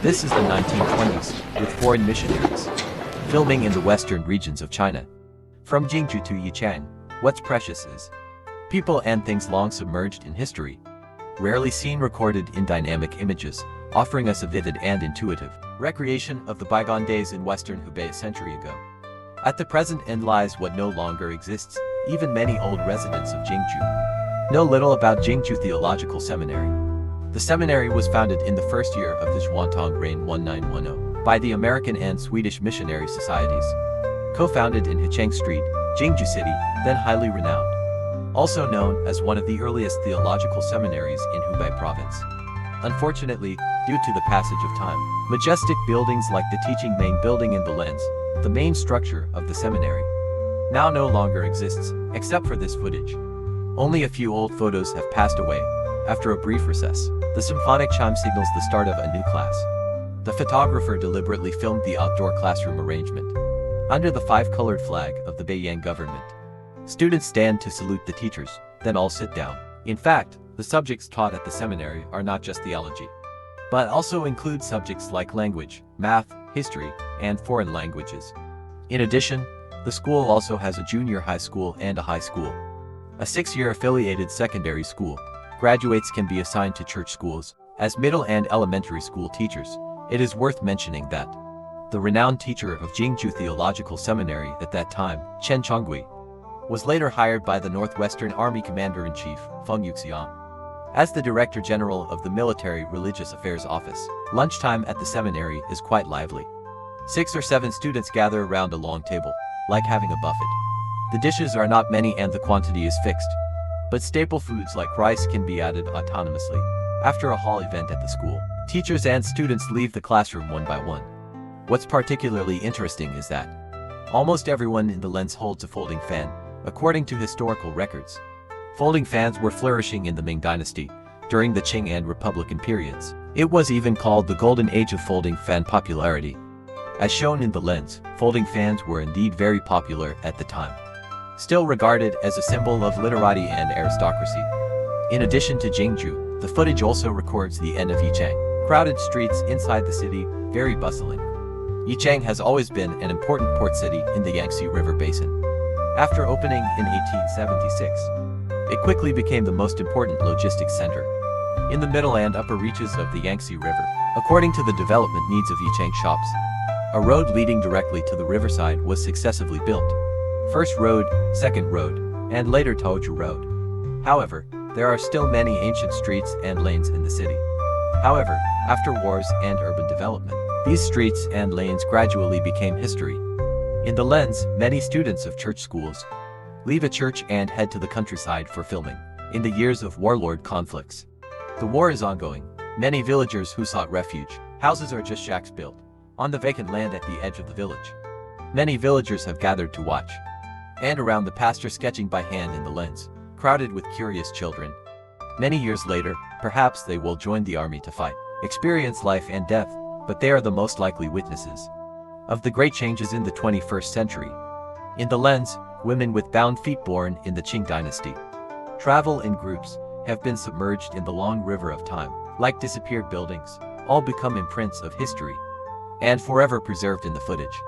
This is the 1920s, with foreign missionaries filming in the western regions of China. From Jingzhou to Yichang, what's precious is people and things long submerged in history, rarely seen recorded in dynamic images, offering us a vivid and intuitive recreation of the bygone days in western Hubei a century ago. At the present end lies what no longer exists. Even many old residents of Jingzhou know little about Jingzhou Theological Seminary. The seminary was founded in the first year of the Xuantong reign 1910 by the American and Swedish missionary societies, co-founded in Huicheng Street, Jingzhou City, then highly renowned. Also known as one of the earliest theological seminaries in Hubei Province. Unfortunately, due to the passage of time, majestic buildings like the teaching main building in the lens, the main structure of the seminary, now no longer exists, except for this footage. Only a few old photos have passed away. After a brief recess, the symphonic chime signals the start of a new class. The photographer deliberately filmed the outdoor classroom arrangement under the five-colored flag of the Bygone government. Students stand to salute the teachers, then all sit down. In fact, the subjects taught at the seminary are not just theology, but also include subjects like language, math, history, and foreign languages. In addition, the school also has a junior high school and a high school, a 6-year affiliated secondary school. Graduates can be assigned to church schools as middle and elementary school teachers. It is worth mentioning that the renowned teacher of Jingzhou Theological Seminary at that time, Chen Chongui, was later hired by the Northwestern Army Commander-in-Chief, Feng Yuxiang, as the Director General of the Military Religious Affairs Office. Lunchtime at the seminary is quite lively. 6 or 7 students gather around a long table, like having a buffet. The dishes are not many and the quantity is fixed, but staple foods like rice can be added autonomously. After a hall event at the school, teachers and students leave the classroom one by one. What's particularly interesting is that almost everyone in the lens holds a folding fan, according to historical records. Folding fans were flourishing in the Ming Dynasty during the Qing and Republican periods. It was even called the Golden Age of folding fan popularity. As shown in the lens, folding fans were indeed very popular at the time, still regarded as a symbol of literati and aristocracy. In addition to Jingzhou, the footage also records the end of Yichang. Crowded streets inside the city, very bustling. Yichang has always been an important port city in the Yangtze River basin. After opening in 1876, it quickly became the most important logistics center in the middle and upper reaches of the Yangtze River, according to the development needs of Yichang shops. A road leading directly to the riverside was successively built. First road, second road, and later Taoju Road. However, there are still many ancient streets and lanes in the city. However, after wars and urban development, these streets and lanes gradually became history. In the lens, many students of church schools leave a church and head to the countryside for filming. In the years of warlord conflicts, the war is ongoing. Many villagers who sought refuge, houses are just shacks built on the vacant land at the edge of the village. Many villagers have gathered to watch, and around the pastor sketching by hand in the lens, crowded with curious children. Many years later, perhaps they will join the army to fight, experience life and death, but they are the most likely witnesses of the great changes in the 21st century. In the lens, women with bound feet born in the Qing dynasty travel in groups, have been submerged in the long river of time, like disappeared buildings, all become imprints of history, and forever preserved in the footage.